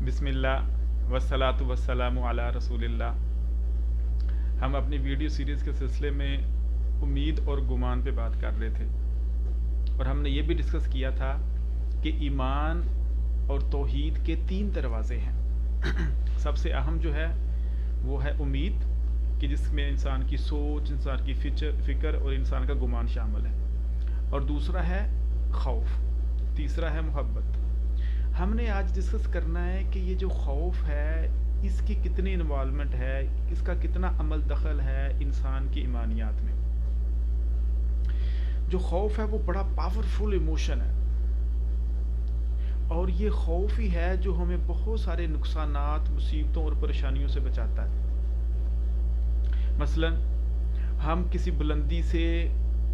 بسم اللہ والصلاۃ والسلام علی رسول اللہ۔ ہم اپنی ویڈیو سیریز کے سلسلے میں امید اور گمان پہ بات کر رہے تھے، اور ہم نے یہ بھی ڈسکس کیا تھا کہ ایمان اور توحید کے 3 دروازے ہیں۔ سب سے اہم جو ہے وہ ہے امید، کہ جس میں انسان کی سوچ، انسان کی فکر اور انسان کا گمان شامل ہے، اور دوسرا ہے خوف، تیسرا ہے محبت۔ ہم نے آج ڈسکس کرنا ہے کہ یہ جو خوف ہے اس کی کتنی انوالومنٹ ہے، اس کا کتنا عمل دخل ہے انسان کی ایمانیات میں۔ جو خوف ہے وہ بڑا پاورفل ایموشن ہے، اور یہ خوف ہی ہے جو ہمیں بہت سارے نقصانات، مصیبتوں اور پریشانیوں سے بچاتا ہے۔ مثلا ہم کسی بلندی سے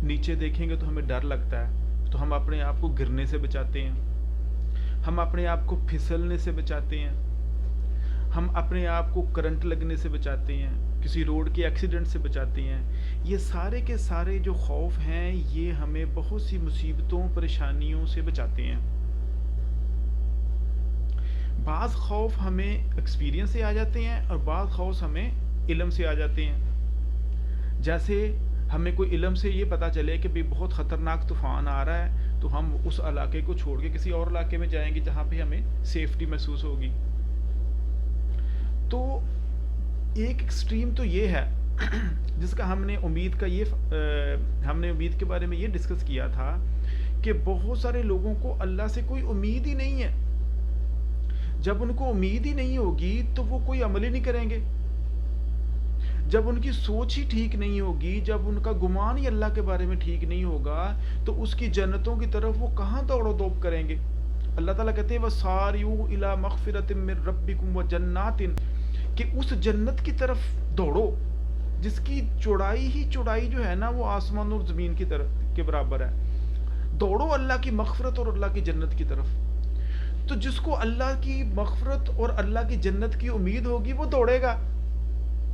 نیچے دیکھیں گے تو ہمیں ڈر لگتا ہے، تو ہم اپنے آپ کو گرنے سے بچاتے ہیں، ہم اپنے آپ کو پھسلنے سے بچاتے ہیں، ہم اپنے آپ کو کرنٹ لگنے سے بچاتے ہیں، کسی روڈ کے ایکسیڈنٹ سے بچاتے ہیں۔ یہ سارے کے سارے جو خوف ہیں یہ ہمیں بہت سی مصیبتوں، پریشانیوں سے بچاتے ہیں۔ بعض خوف ہمیں ایکسپیرینس سے آ جاتے ہیں، اور بعض خوف ہمیں علم سے آ جاتے ہیں۔ جیسے ہمیں کوئی علم سے یہ پتہ چلے کہ بہت خطرناک طوفان آ رہا ہے، تو ہم اس علاقے کو چھوڑ کے کسی اور علاقے میں جائیں گے جہاں پہ ہمیں سیفٹی محسوس ہوگی۔ تو ایک ایکسٹریم تو یہ ہے جس کا ہم نے امید کے بارے میں یہ ڈسکس کیا تھا کہ بہت سارے لوگوں کو اللہ سے کوئی امید ہی نہیں ہے۔ جب ان کو امید ہی نہیں ہوگی تو وہ کوئی عمل ہی نہیں کریں گے۔ جب ان کی سوچ ہی ٹھیک نہیں ہوگی، جب ان کا گمان ہی اللہ کے بارے میں ٹھیک نہیں ہوگا، تو اس کی جنتوں کی طرف وہ کہاں دوڑ و دوب کریں گے؟ اللہ تعالیٰ کہتے ہیں وَسَارِعُوا إِلَىٰ مَغْفِرَةٍ مِّن رَبِّكُمْ وَجَنَّاتٍ، کہ اس جنت کی طرف دوڑو جس کی چوڑائی جو ہے نا وہ آسمان اور زمین کی طرف کے برابر ہے۔ دوڑو اللہ کی مغفرت اور اللہ کی جنت کی طرف۔ تو جس کو اللہ کی مغفرت اور اللہ کی جنت کی امید ہوگی وہ دوڑے گا،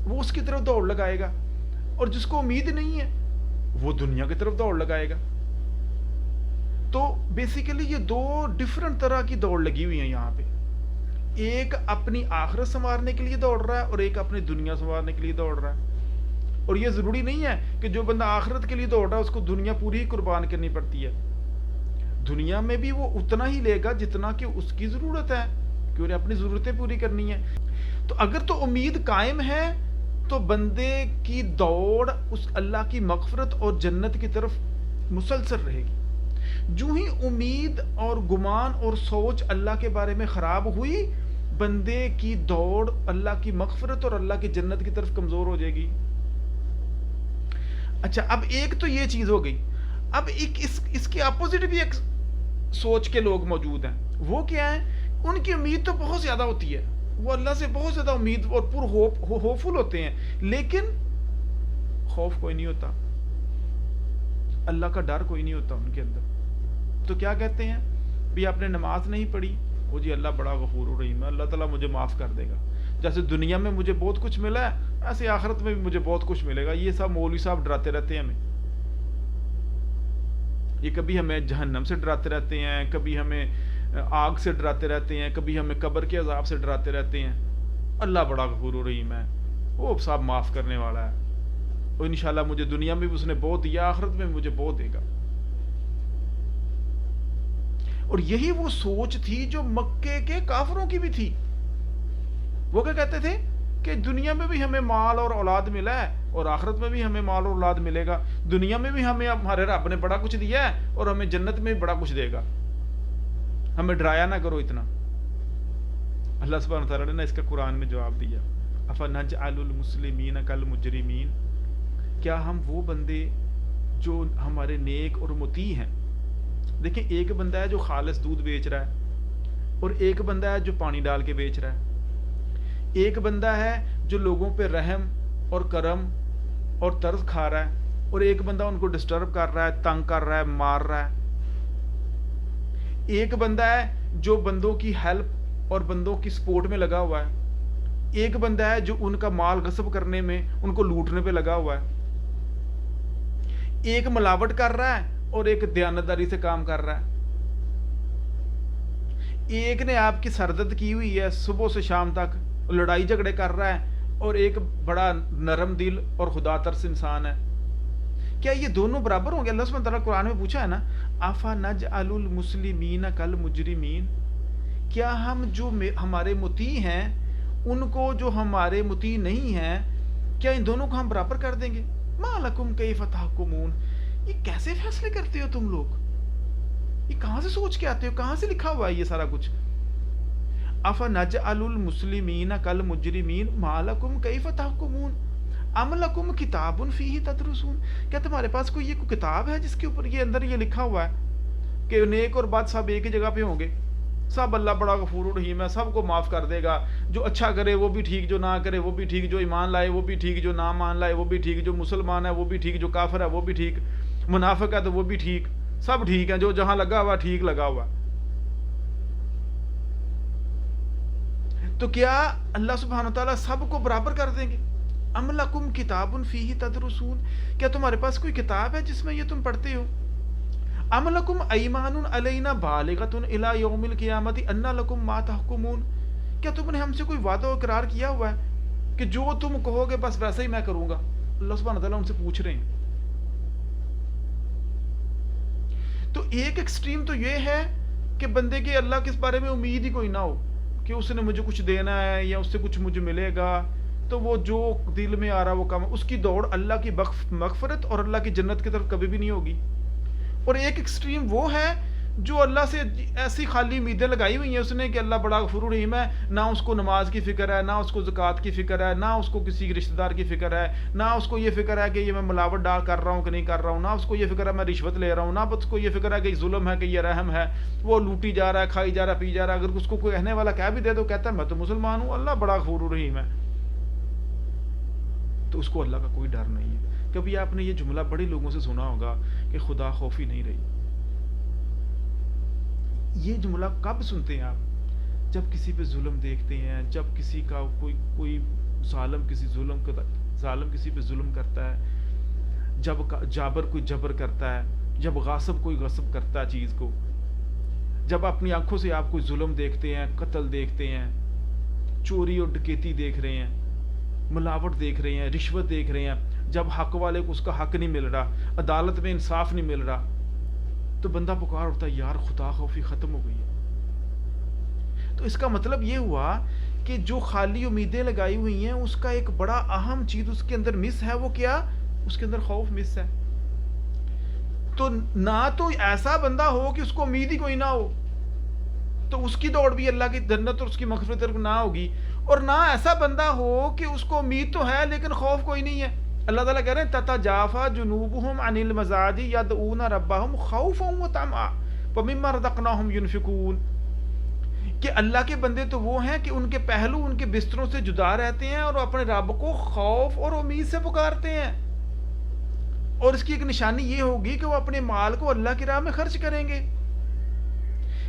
وہ اس کی طرف دوڑ لگائے گا، اور جس کو امید نہیں ہے وہ دنیا کی طرف دوڑ لگائے گا۔ تو بیسیکلی یہ 2 ڈیفرنٹ طرح کی دوڑ لگی ہوئی ہیں یہاں پہ۔ ایک اپنی آخرت سنوارنے کے لیے دوڑ رہا ہے، اور ایک اپنی دنیا سنوارنے کے لیے دوڑ رہا ہے۔ اور یہ ضروری نہیں ہے کہ جو بندہ آخرت کے لیے دوڑ رہا ہے اس کو دنیا پوری ہی قربان کرنی پڑتی ہے۔ دنیا میں بھی وہ اتنا ہی لے گا جتنا کہ اس کی ضرورت ہے، کہ انہیں اپنی ضرورتیں پوری کرنی ہیں۔ تو اگر تو امید قائم ہے تو بندے کی دوڑ اس اللہ کی مغفرت اور جنت کی طرف مسلسل رہے گی۔ جو ہی امید اور گمان اور سوچ اللہ کے بارے میں خراب ہوئی، بندے کی دوڑ اللہ کی مغفرت اور اللہ کی جنت کی طرف کمزور ہو جائے گی۔ اچھا، اب ایک تو یہ چیز ہو گئی۔ اب ایک اس کے اپوزٹ بھی ایک سوچ کے لوگ موجود ہیں۔ وہ کیا ہے؟ ان کی امید تو بہت زیادہ ہوتی ہے، وہ اللہ سے بہت زیادہ امید اور پر ہوپفل ہوتے ہیں، لیکن خوف کوئی نہیں ہوتا، اللہ کا ڈر کوئی نہیں ہوتا ان کے اندر۔ تو کیا کہتے ہیں؟ بھی آپ نے نماز نہیں پڑھی، وہ جی اللہ بڑا غفور الرحیم ہے، اللہ تعالیٰ مجھے معاف کر دے گا۔ جیسے دنیا میں مجھے بہت کچھ ملا ہے، ایسے آخرت میں بھی مجھے بہت کچھ ملے گا۔ یہ سب مولوی صاحب ڈراتے رہتے ہیں ہمیں، یہ کبھی ہمیں جہنم سے ڈراتے رہتے ہیں، کبھی ہمیں آگ سے ڈراتے رہتے ہیں، کبھی ہمیں قبر کے عذاب سے ڈراتے رہتے ہیں۔ اللہ بڑا غفور الرحیم ہے، وہ سب معاف کرنے والا ہے، اور انشاءاللہ مجھے دنیا میں بھی اس نے بہت دیا، آخرت میں بھی مجھے بہت دے گا۔ اور یہی وہ سوچ تھی جو مکے کے کافروں کی بھی تھی۔ وہ کیا کہتے تھے کہ دنیا میں بھی ہمیں مال اور اولاد ملا ہے، اور آخرت میں بھی ہمیں مال اور اولاد ملے گا۔ دنیا میں بھی ہمیں ہمارے رب نے بڑا کچھ دیا ہے، اور ہمیں جنت میں بھی بڑا کچھ دے گا، ہمیں ڈرایا نہ کرو اتنا۔ اللہ سبحانہ تعالیٰ نے اس کا قرآن میں جواب دیا، افنجعل المسلمین کالمجرمین، کیا ہم وہ بندے جو ہمارے نیک اور مطیع ہیں۔ دیکھیں، ایک بندہ ہے جو خالص دودھ بیچ رہا ہے، اور ایک بندہ ہے جو پانی ڈال کے بیچ رہا ہے۔ ایک بندہ ہے جو لوگوں پہ رحم اور کرم اور طرز کھا رہا ہے، اور ایک بندہ ان کو ڈسٹرب کر رہا ہے، تنگ کر رہا ہے، مار رہا ہے۔ ایک بندہ ہے جو بندوں کی ہیلپ اور بندوں کی سپورٹ میں لگا ہوا ہے، ایک بندہ ہے جو ان کا مال غصب کرنے میں، ان کو لوٹنے پہ لگا ہوا ہے۔ ایک ملاوٹ کر رہا ہے اور ایک دیانتداری سے کام کر رہا ہے۔ ایک نے آپ کی سردد کی ہوئی ہے صبح سے شام تک، لڑائی جھگڑے کر رہا ہے، اور ایک بڑا نرم دل اور خدا ترس انسان ہے. کیا یہ دونوں برابر ہوں گے؟ اللہ سبحانہ تعالیٰ قرآن میں پوچھا ہے نا، آفا نجعل المسلمین کالمجرمین، کیا ہم جو ہمارے مطیع ہیں ان کو جو ہمارے مطیع نہیں ہیں، کیا ان دونوں کو ہم برابر کر دیں گے؟ ما لکم کیف تحکمون، یہ کیسے فیصلے کرتے ہو تم لوگ؟ یہ کہاں سے سوچ کے آتے ہو؟ کہاں سے لکھا ہوا ہے یہ سارا کچھ؟ افنجعل المسلمین کالمجرمین ما لکم کیف تحکمون ام لکم کتاب فیہ تدرسون، کیا تمہارے پاس کوئی کتاب ہے جس کے اوپر یہ اندر یہ لکھا ہوا ہے کہ نیک اور بد سب ایک ہی جگہ پہ ہوں گے، سب اللہ بڑا غفور الرحیم ہے، سب کو معاف کر دے گا، جو اچھا کرے وہ بھی ٹھیک، جو نہ کرے وہ بھی ٹھیک، جو ایمان لائے وہ بھی ٹھیک، جو نہ مان لائے وہ بھی ٹھیک، جو مسلمان ہے وہ بھی ٹھیک، جو کافر ہے وہ بھی ٹھیک، منافق ہے تو وہ بھی ٹھیک، سب ٹھیک ہے، جو جہاں لگا ہوا ٹھیک لگا ہوا. تو کیا اللہ سبحانہ تعالیٰ سب کو برابر کر دیں گے؟ ام لکم کتاب فیہ تدرسون، کیا تمہارے پاس کوئی کتاب ہے جس میں یہ تم پڑھتے ہو؟ ام لکم ایمان علینا بالغۃ الی یوم القیامۃ ان لکم ما تحکمون، کیا تم نے ہم سے کوئی وعدہ و اقرار کیا ہوا ہے کہ جو تم کہو گے بس ویسا ہی میں کروں گا؟ اللہ سبحانہ تعالیٰ ان سے پوچھ رہے ہیں. تو ایک ایکسٹریم تو یہ ہے کہ بندے کے اللہ کے بارے میں امید ہی کوئی نہ ہو کہ اس نے مجھے کچھ دینا ہے یا اس سے کچھ مجھے ملے گا، تو وہ جو دل میں آ رہا وہ کام، اس کی دوڑ اللہ کی مغفرت اور اللہ کی جنت کی طرف کبھی بھی نہیں ہوگی. اور ایک ایکسٹریم وہ ہے جو اللہ سے ایسی خالی امیدیں لگائی ہوئی ہیں اس نے کہ اللہ بڑا غفور الرحیم ہے، نہ اس کو نماز کی فکر ہے، نہ اس کو زکوٰۃ کی فکر ہے، نہ اس کو کسی رشتہ دار کی فکر ہے، نہ اس کو یہ فکر ہے کہ یہ میں ملاوٹ ڈال کر رہا ہوں کہ نہیں کر رہا ہوں، نہ اس کو یہ فکر ہے میں رشوت لے رہا ہوں، نہ اس کو یہ فکر ہے کہ ظلم ہے کہ یہ رحم ہے، وہ لوٹی جا رہا ہے، کھائی جا رہا ہے، پی جا رہا ہے. اگر اس کو کوئی کہنے والا کہہ بھی دے تو کہتا ہے میں تو مسلمان ہوں، اللہ بڑا غفور الرحیم ہے. تو اس کو اللہ کا کوئی ڈر نہیں ہے. کبھی آپ نے یہ جملہ بڑے لوگوں سے سنا ہوگا کہ خدا خوفی نہیں رہی. یہ جملہ کب سنتے ہیں آپ؟ جب کسی پہ ظلم دیکھتے ہیں، جب کسی کا کوئی ظالم کسی پہ ظلم کرتا ہے، جب جابر کوئی جبر کرتا ہے، جب غاصب کوئی غصب کرتا ہے چیز کو، جب اپنی آنکھوں سے آپ کوئی ظلم دیکھتے ہیں، قتل دیکھتے ہیں، چوری اور ڈکیتی دیکھ رہے ہیں، ملاوٹ دیکھ رہے ہیں، رشوت دیکھ رہے ہیں، جب حق والے کو اس کا حق نہیں مل رہا، عدالت میں انصاف نہیں مل رہا، تو بندہ پکار اٹھتا ہے یار خدا خوفی ختم ہو گئی ہے. تو اس کا مطلب یہ ہوا کہ جو خالی امیدیں لگائی ہوئی ہیں اس کا ایک بڑا اہم چیز اس کے اندر مس ہے. وہ کیا؟ اس کے اندر خوف مس ہے. تو نہ تو ایسا بندہ ہو کہ اس کو امید ہی کوئی نہ ہو، تو اس کی دوڑ بھی اللہ کی جنت اور اس کی مغفرت طرف نہ ہوگی، اور نہ ایسا بندہ ہو کہ اس کو امید تو ہے لیکن خوف کوئی نہیں ہے. اللہ تعالیٰ کہہ رہے ہیں تتجافا جنوبہم عن المضاجع یدعون ربہم خوفا وطمعا ومما رزقناہم ینفقون، کہ اللہ کے بندے تو وہ ہیں کہ ان کے پہلو ان کے بستروں سے جدا رہتے ہیں اور اپنے رب کو خوف اور امید سے پکارتے ہیں. اور اس کی ایک نشانی یہ ہوگی کہ وہ اپنے مال کو اللہ کی راہ میں خرچ کریں گے.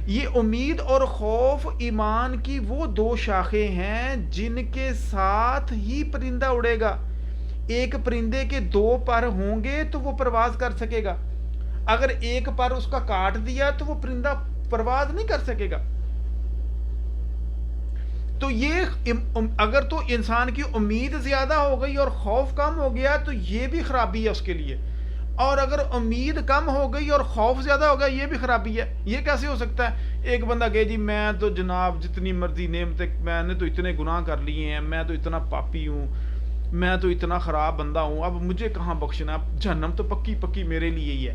یہ امید اور خوف ایمان کی وہ دو شاخیں ہیں جن کے ساتھ ہی پرندہ اڑے گا. ایک پرندے کے دو پر ہوں گے تو وہ پرواز کر سکے گا، اگر ایک پر اس کا کاٹ دیا تو وہ پرندہ پرواز نہیں کر سکے گا. تو یہ اگر تو انسان کی امید زیادہ ہو گئی اور خوف کم ہو گیا تو یہ بھی خرابی ہے اس کے لیے، اور اگر امید کم ہو گئی اور خوف زیادہ ہو گیا یہ بھی خرابی ہے. یہ کیسے ہو سکتا ہے؟ ایک بندہ کہے جی میں تو جناب جتنی مرضی نعمتیں، میں نے تو اتنے گناہ کر لیے ہیں، میں تو اتنا پاپی ہوں، میں تو اتنا خراب بندہ ہوں، اب مجھے کہاں بخشنا، جہنم تو پکی پکی میرے لیے ہی ہے.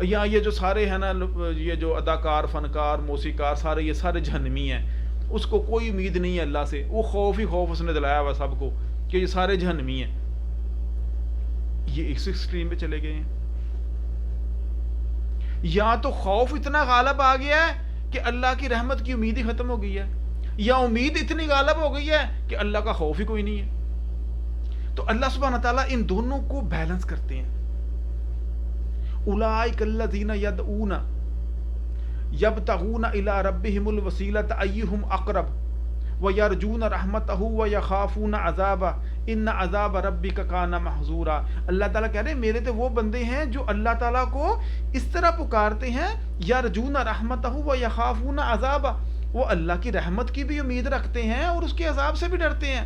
یا یہ جو سارے ہیں نا، یہ جو اداکار، فنکار، موسیقار، سارے یہ سارے جہنمی ہیں، اس کو کوئی امید نہیں ہے اللہ سے، وہ خوف ہی خوف اس نے دلایا ہوا سب کو کہ یہ سارے جہنمی ہیں. یہ اس ایکسٹریم پہ چلے گئے ہیں. یا تو خوف اتنا غالب آ گیا ہے کہ اللہ کی رحمت کی امید ہی ختم ہو گئی ہے، یا امید اتنی غالب ہو گئی ہے کہ اللہ کا خوف ہی کوئی نہیں ہے. تو اللہ سبحانہ تعالیٰ ان دونوں کو بیلنس کرتے ہیں. اولئک الذین یدعون یبتغون الی ربہم الوسیلۃ ایہم اقرب ویرجون رحمتہ ویخافون عذابہ ان عذاب ربک کان محذورا. اللہ تعالیٰ کہہ رہے ہیں میرے تو وہ بندے ہیں جو اللہ تعالیٰ کو اس طرح پکارتے ہیں یرجون رحمتہ و یخافون عذابہ، وہ اللہ کی رحمت کی بھی امید رکھتے ہیں اور اس کے عذاب سے بھی ڈرتے ہیں.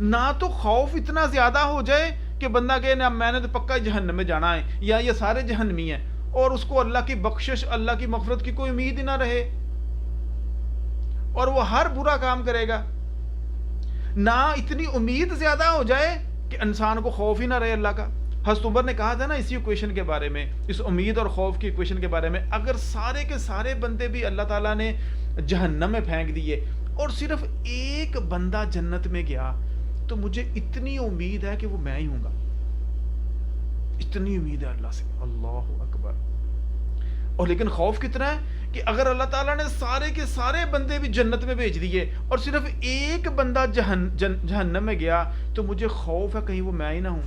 نہ تو خوف اتنا زیادہ ہو جائے کہ بندہ کہے نا میں نے تو پکا جہنم میں جانا ہے یا یہ سارے جہنمی ہیں، اور اس کو اللہ کی بخشش اللہ کی مغفرت کی کوئی امید ہی نہ رہے اور وہ ہر برا کام کرے گا. نہ اتنی امید زیادہ ہو جائے کہ انسان کو خوف ہی نہ رہے اللہ کا. حضرت عمر نے کہا تھا نا اسی ایکویشن کے بارے میں، اس امید اور خوف کی ایکویشن کے بارے میں، اگر سارے کے سارے بندے بھی اللہ تعالیٰ نے جہنم میں پھینک دیے اور صرف ایک بندہ جنت میں گیا تو مجھے اتنی امید ہے کہ وہ میں ہی ہوں گا. اتنی امید ہے اللہ سے. اللہ اکبر. اور لیکن خوف کتنا ہے کہ اگر اللہ تعالیٰ نے سارے کے سارے بندے بھی جنت میں بھیج دیے اور صرف ایک بندہ جہنم میں گیا تو مجھے خوف ہے کہیں وہ میں ہی نہ ہوں.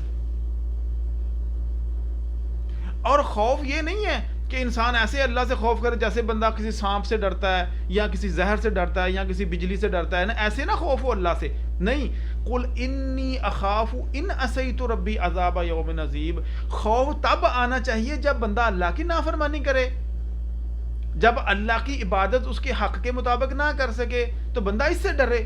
اور خوف یہ نہیں ہے کہ انسان ایسے اللہ سے خوف کرے جیسے بندہ کسی سانپ سے ڈرتا ہے یا کسی زہر سے ڈرتا ہے یا کسی بجلی سے ڈرتا ہے نا، ایسے نہ خوف ہو اللہ سے. نہیں، قل انی اخاف ان عصیت ربی عذاب یوم عظیم. خوف تب آنا چاہیے جب بندہ اللہ کی نافرمانی کرے، جب اللہ کی عبادت اس کے حق کے مطابق نہ کر سکے تو بندہ اس سے ڈرے.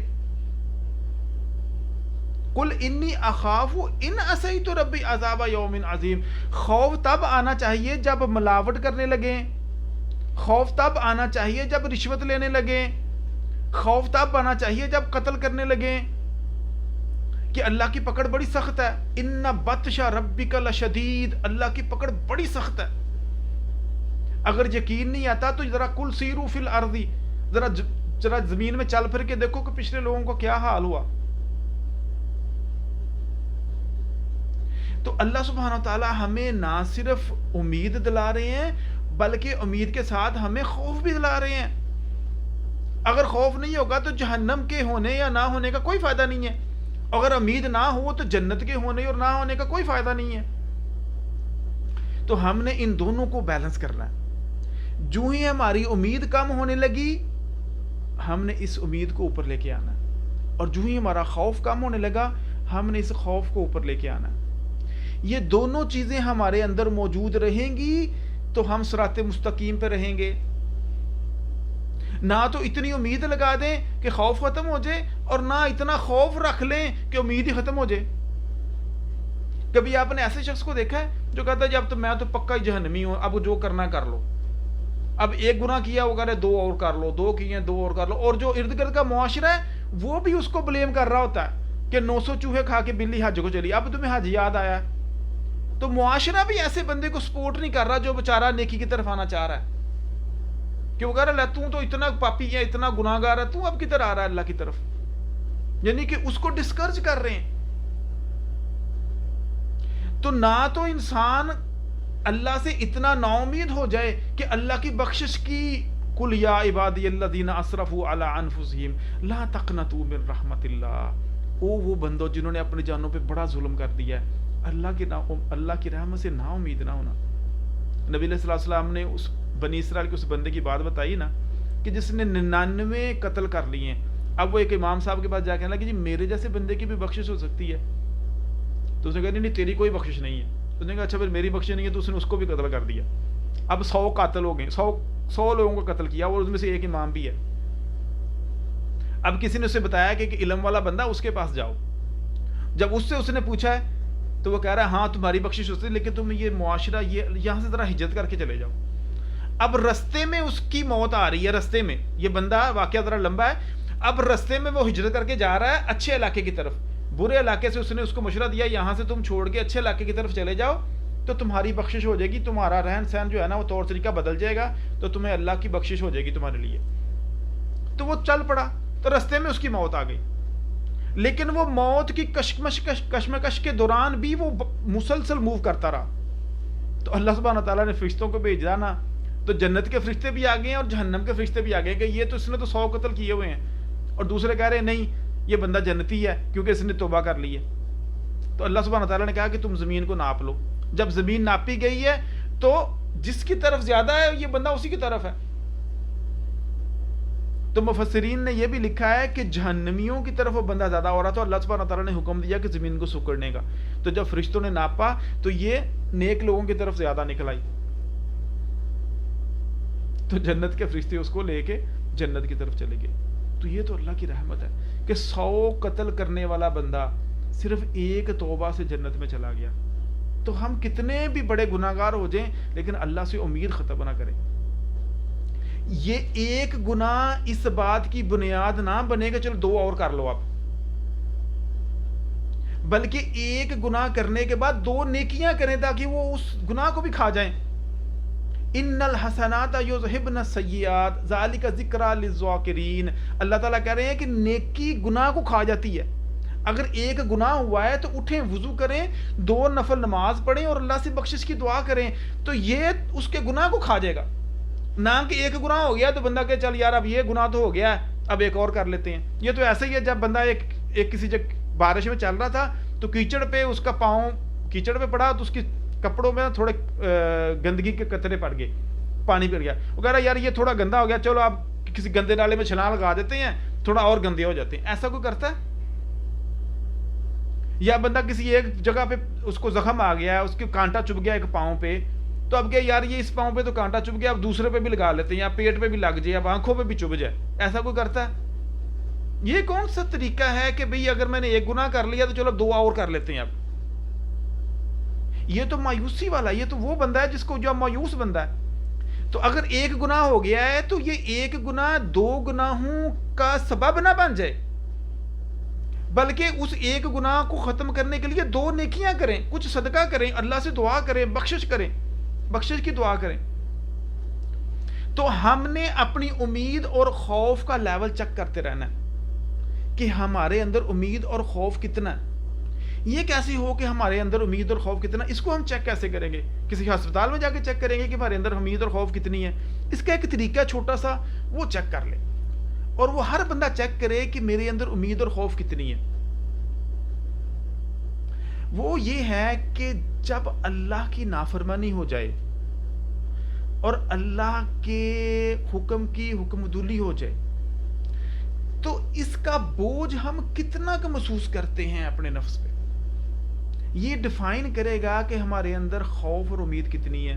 قل انی اخاف ان عصیت ربی عذاب یوم عظیم. خوف تب آنا چاہیے جب ملاوٹ کرنے لگیں، خوف تب آنا چاہیے جب رشوت لینے لگیں، خوف تب آنا چاہیے جب قتل کرنے لگیں کہ اللہ کی پکڑ بڑی سخت ہے. ان بطش ربک لشدید. اللہ کی پکڑ بڑی سخت ہے. اگر یقین نہیں آتا تو ذرا کل سیرو فی الارض، ذرا زمین میں چل پھر کے دیکھو کہ پچھلے لوگوں کو کیا حال ہوا. تو اللہ سبحانہ وتعالی ہمیں نہ صرف امید دلا رہے ہیں بلکہ امید کے ساتھ ہمیں خوف بھی دلا رہے ہیں. اگر خوف نہیں ہوگا تو جہنم کے ہونے یا نہ ہونے کا کوئی فائدہ نہیں ہے. اگر امید نہ ہو تو جنت کے ہونے اور نہ ہونے کا کوئی فائدہ نہیں ہے. تو ہم نے ان دونوں کو بیلنس کرنا ہے. جو ہی ہماری امید کم ہونے لگی ہم نے اس امید کو اوپر لے کے آنا ہے، اور جو ہی ہمارا خوف کم ہونے لگا ہم نے اس خوف کو اوپر لے کے آنا ہے. یہ دونوں چیزیں ہمارے اندر موجود رہیں گی تو ہم صراط مستقیم پہ رہیں گے. نہ تو اتنی امید لگا دیں کہ خوف ختم ہو جائے اور نہ اتنا خوف رکھ لیں کہ امید ہی ختم ہو جائے. کبھی آپ نے ایسے شخص کو دیکھا ہے جو کہتا ہے جب تو میں تو پکا ہی جہنمی ہوں، اب جو کرنا کر لو. اب ایک گناہ کیا وہ کہہ رہے دو اور کر لو، دو کیے دو اور کر لو. اور جو ارد گرد کا معاشرہ ہے وہ بھی اس کو بلیم کر رہا ہوتا ہے کہ 900 چوہے کھا کے بلی حج کو چلی، اب تمہیں حج یاد آیا. تو معاشرہ بھی ایسے بندے کو سپورٹ نہیں کر رہا جو بیچارہ نیکی کی طرف آنا چاہ رہا ہے، کہ وہ کہہ رہا ہے تو اتنا پاپی ہے، اتنا گناہ گار ہے، تو اب کدھر آ رہا ہے اللہ کی طرف. یعنی کہ اس کو ڈسکرج کر رہے ہیں. تو نہ تو انسان اللہ سے اتنا نا امید ہو جائے کہ اللہ کی بخشش کی، قل یا عبادی الذین اسرفوا علی انفسہم لا تقنطوا من رحمت اللہ. وہ بندوں جنہوں نے اپنی جانوں پہ بڑا ظلم کر دیا ہے، اللہ کی رحمت سے نا امید نہ ہونا. نبی علیہ السلام نے اس بنی اسرائیل کے اس بندے کی بات بتائی نا کہ جس نے 99 قتل کر لیے ہیں. اب وہ ایک امام صاحب کے پاس جا کے کہنے لگا کہ جی میرے جیسے بندے کی بھی بخشش ہو سکتی ہے. تو اس نے کہا نہیں تیری کوئی بخشش نہیں ہے. تو نے کہا اچھا پھر میری بخشش نہیں ہے. تو اس نے اس کو بھی قتل کر دیا. اب 100 قاتل ہو گئے، 100 لوگوں کو قتل کیا اور اس میں سے ایک امام بھی ہے. اب کسی نے اسے بتایا کہ علم والا بندہ اس کے پاس جاؤ. جب اس نے پوچھا ہے تو وہ کہہ رہا ہے ہاں تمہاری بخشش ہوتی ہے لیکن تم یہ معاشرہ یہاں سے ذرا ہجرت کر کے چلے جاؤ. اب رستے میں اس کی موت آ رہی ہے. رستے میں یہ بندہ واقعہ ذرا لمبا ہے. اب رستے میں وہ ہجرت کر کے جا رہا ہے اچھے علاقے کی طرف. برے علاقے سے اس نے اس کو مشورہ دیا یہاں سے تم چھوڑ کے اچھے علاقے کی طرف چلے جاؤ تو تمہاری بخشش ہو جائے گی، تمہارا رہن سہن جو ہے نا وہ طور طریقہ بدل جائے گا تو تمہیں اللہ کی بخشش ہو جائے گی تمہارے لیے. تو وہ چل پڑا تو رستے میں اس کی موت آ گئی. لیکن وہ موت کی کشمکش کے دوران بھی وہ مسلسل موو کرتا رہا. تو اللہ سبحانہ تعالیٰ نے فرشتوں کو بھیجا نا تو جنت کے فرشتے بھی آ گئے ہیں اور جہنم کے فرشتے بھی آ گئے کہ یہ تو اس نے تو 100 قتل کیے ہوئے ہیں. اور دوسرے کہہ رہے ہیں نہیں یہ بندہ جنتی ہے کیونکہ اس نے توبہ کر لی ہے. تو اللہ سبحانہ تعالیٰ نے کہا کہ تم زمین کو ناپ لو. جب زمین ناپی گئی ہے تو جس کی طرف زیادہ ہے یہ بندہ اسی کی طرف ہے. تو مفسرین نے یہ بھی لکھا ہے کہ جہنمیوں کی طرف وہ بندہ زیادہ ہو رہا تھا، اللہ سبحانہ تعالیٰ نے حکم دیا کہ زمین کو سکڑنے کا، تو جب فرشتوں نے ناپا تو یہ نیک لوگوں کی طرف زیادہ نکل آئی، تو جنت کے فرشتے اس کو لے کے جنت کی طرف چلے گئے. تو یہ تو اللہ کی رحمت ہے کہ 100 قتل کرنے والا بندہ صرف ایک توبہ سے جنت میں چلا گیا. تو ہم کتنے بھی بڑے گناہگار ہو جائیں لیکن اللہ سے امید ختم نہ کریں. یہ ایک گناہ اس بات کی بنیاد نہ بنے گا چلو 2 اور کر لو آپ، بلکہ ایک گناہ کرنے کے بعد 2 نیکیاں کریں تاکہ وہ اس گناہ کو بھی کھا جائیں. ان الحسنات یذہبن السیئات ذالک ذکری للذاکرین. اللہ تعالیٰ کہہ رہے ہیں کہ نیکی گناہ کو کھا جاتی ہے. اگر ایک گناہ ہوا ہے تو اٹھیں، وضو کریں، 2 نفل نماز پڑھیں اور اللہ سے بخشش کی دعا کریں، تو یہ اس کے گناہ کو کھا جائے گا. نہ کہ ایک گناہ ہو گیا تو بندہ کہ چل یار اب یہ گناہ تو ہو گیا ہے اب ایک اور کر لیتے ہیں. یہ تو ایسا ہی ہے جب بندہ ایک کسی جگہ بارش میں چل رہا تھا تو کیچڑ پہ اس کا پاؤں کیچڑ پہ پڑا تو اس کی کپڑوں میں تھوڑے گندگی کے قطرے پڑ گئے، پانی پڑ گیا. وہ کہہ رہا یار یہ تھوڑا گندا ہو گیا، چلو آپ کسی گندے نالے میں چھلانگ لگا دیتے ہیں، تھوڑا اور گندے ہو جاتے ہیں. ایسا کوئی کرتا ہے؟ یا بندہ کسی ایک جگہ پہ اس کو زخم آ گیا ہے، اس کے کانٹا چبھ گیا ایک پاؤں پہ، تو اب کہ یار یہ اس پاؤں پہ تو کانٹا چبھ گیا، اب دوسرے پہ بھی لگا لیتے ہیں، یا پیٹ پہ بھی لگ جائے، اب آنکھوں پہ بھی چبھ جائے. ایسا کوئی کرتا ہے؟ یہ کون سا طریقہ ہے کہ بھئی اگر میں نے ایک گناہ کر لیا تو چلو 2 اور کر لیتے ہیں. اب یہ تو مایوسی والا، یہ تو وہ بندہ ہے جس کو جو مایوس بندہ ہے. تو اگر ایک گناہ ہو گیا ہے تو یہ ایک گناہ 2 گناہوں کا سبب نہ بن جائے، بلکہ اس ایک گناہ کو ختم کرنے کے لیے 2 نیکیاں کریں، کچھ صدقہ کریں، اللہ سے دعا کریں، بخشش کی دعا کریں. تو ہم نے اپنی امید اور خوف کا لیول چیک کرتے رہنا ہے کہ ہمارے اندر امید اور خوف کتنا ہے. یہ کیسے ہو کہ ہمارے اندر امید اور خوف کتنا، اس کو ہم چیک کیسے کریں گے؟ کسی ہسپتال میں جا کے چیک کریں گے کہ ہمارے اندر امید اور خوف کتنی ہے؟ اس کا ایک طریقہ چھوٹا سا، وہ چیک کر لے، اور وہ ہر بندہ چیک کرے کہ میرے اندر امید اور خوف کتنی ہے. وہ یہ ہے کہ جب اللہ کی نافرمانی ہو جائے اور اللہ کے حکم کی حکمدلی ہو جائے تو اس کا بوجھ ہم کتنا کا محسوس کرتے ہیں اپنے نفس پہ. یہ ڈیفائن کرے گا کہ ہمارے اندر خوف اور امید کتنی ہے.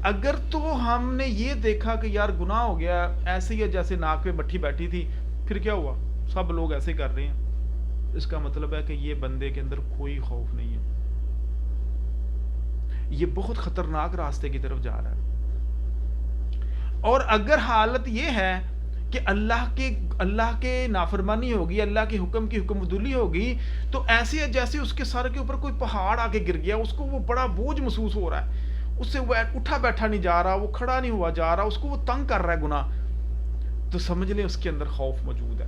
اگر تو ہم نے یہ دیکھا کہ یار گناہ ہو گیا، ایسے ہی جیسے ناک پہ مٹھی بیٹھی تھی، پھر کیا ہوا، سب لوگ ایسے کر رہے ہیں، اس کا مطلب ہے کہ یہ بندے کے اندر کوئی خوف نہیں ہے، یہ بہت خطرناک راستے کی طرف جا رہا ہے. اور اگر حالت یہ ہے کہ اللہ کے نافرمانی ہوگی، اللہ کے حکم کی حکمدلی ہوگی، تو ایسے جیسے اس کے سر کے اوپر کوئی پہاڑ آ کے گر گیا، اس کو وہ بڑا بوجھ محسوس ہو رہا ہے، اس سے وہ اٹھا بیٹھا نہیں جا رہا، وہ کھڑا نہیں ہوا جا رہا، اس کو وہ تنگ کر رہا ہے گناہ، تو سمجھ لیں اس کے اندر خوف موجود ہے.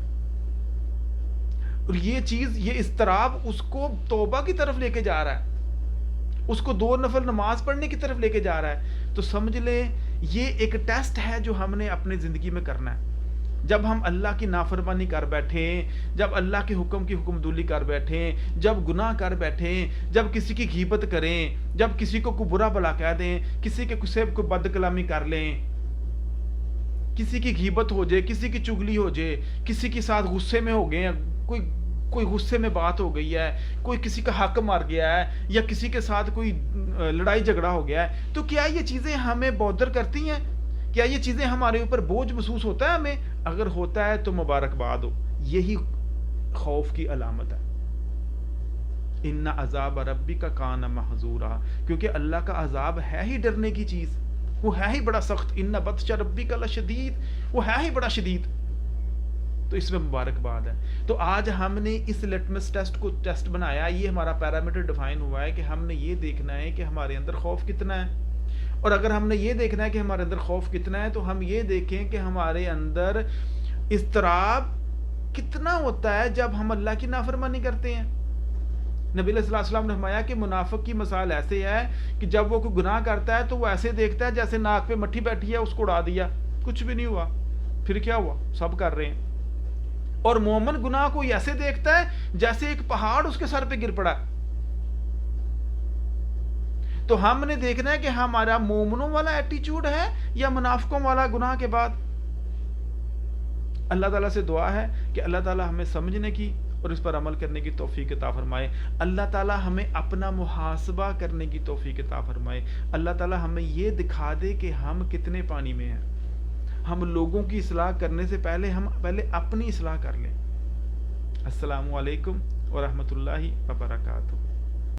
اور یہ چیز، یہ اضطراب اس کو توبہ کی طرف لے کے جا رہا ہے، اس کو 2 نفل نماز پڑھنے کی طرف لے کے جا رہا ہے. تو سمجھ لیں یہ ایک ٹیسٹ ہے جو ہم نے اپنی زندگی میں کرنا ہے. جب ہم اللہ کی نافرمانی کر بیٹھیں، جب اللہ کے حکم کی حکمدلی کر بیٹھیں، جب گناہ کر بیٹھیں، جب کسی کی غیبت کریں، جب کسی کو کوئی برا بھلا کہہ دیں، کسی کے سے کوئی بد کلامی کر لیں، کسی کی غیبت ہو جائے، کسی کی چگلی ہو جائے، کسی کے ساتھ غصے میں ہو گئے ہیں، کوئی غصے میں بات ہو گئی ہے، کوئی کسی کا حق مار گیا ہے، یا کسی کے ساتھ کوئی لڑائی جھگڑا ہو گیا ہے، تو کیا یہ چیزیں ہمیں بودر کرتی ہیں؟ کیا یہ چیزیں ہمارے اوپر بوجھ محسوس ہوتا ہے ہمیں؟ اگر ہوتا ہے تو مبارکباد ہو، یہی خوف کی علامت ہے. ان عذاب ربک کان محذورا، کیونکہ اللہ کا عذاب ہے ہی ڈرنے کی چیز، وہ ہے ہی بڑا سخت. ان بطش ربک لشدید، وہ ہے ہی بڑا شدید. تو اس میں مبارکباد ہے. تو آج ہم نے اس لٹمس ٹیسٹ کو ٹیسٹ بنایا، یہ ہمارا پیرامیٹر ڈیفائن ہوا ہے کہ ہم نے یہ دیکھنا ہے کہ ہمارے اندر خوف کتنا ہے. اور اگر ہم نے یہ دیکھنا ہے کہ ہمارے اندر خوف کتنا ہے، تو ہم یہ دیکھیں کہ ہمارے اندر اضطراب کتنا ہوتا ہے جب ہم اللہ کی نافرمانی کرتے ہیں. نبی علیہ السلام نے فرمایا کہ منافق کی مثال ایسے ہے کہ جب وہ کوئی گناہ کرتا ہے تو وہ ایسے دیکھتا ہے جیسے ناک پہ مٹھی بیٹھی ہے، اس کو اڑا دیا، کچھ بھی نہیں ہوا. پھر کیا ہوا؟ سب کر رہے ہیں. اور مومن گناہ کو ایسے دیکھتا ہے جیسے ایک پہاڑ اس کے سر پہ گر پڑا. تو ہم نے دیکھنا ہے کہ ہمارا مومنوں والا ایٹیچیوڈ ہے یا منافقوں والا گناہ کے بعد. اللہ تعالیٰ سے دعا ہے کہ اللہ تعالیٰ ہمیں سمجھنے کی اور اس پر عمل کرنے کی توفیق عطا فرمائے. اللہ تعالیٰ ہمیں اپنا محاسبہ کرنے کی توفیق عطا فرمائے. اللہ تعالیٰ ہمیں یہ دکھا دے کہ ہم کتنے پانی میں ہیں. ہم لوگوں کی اصلاح کرنے سے پہلے ہم پہلے اپنی اصلاح کر لیں. السلام علیکم ورحمۃ اللہ وبرکاتہ.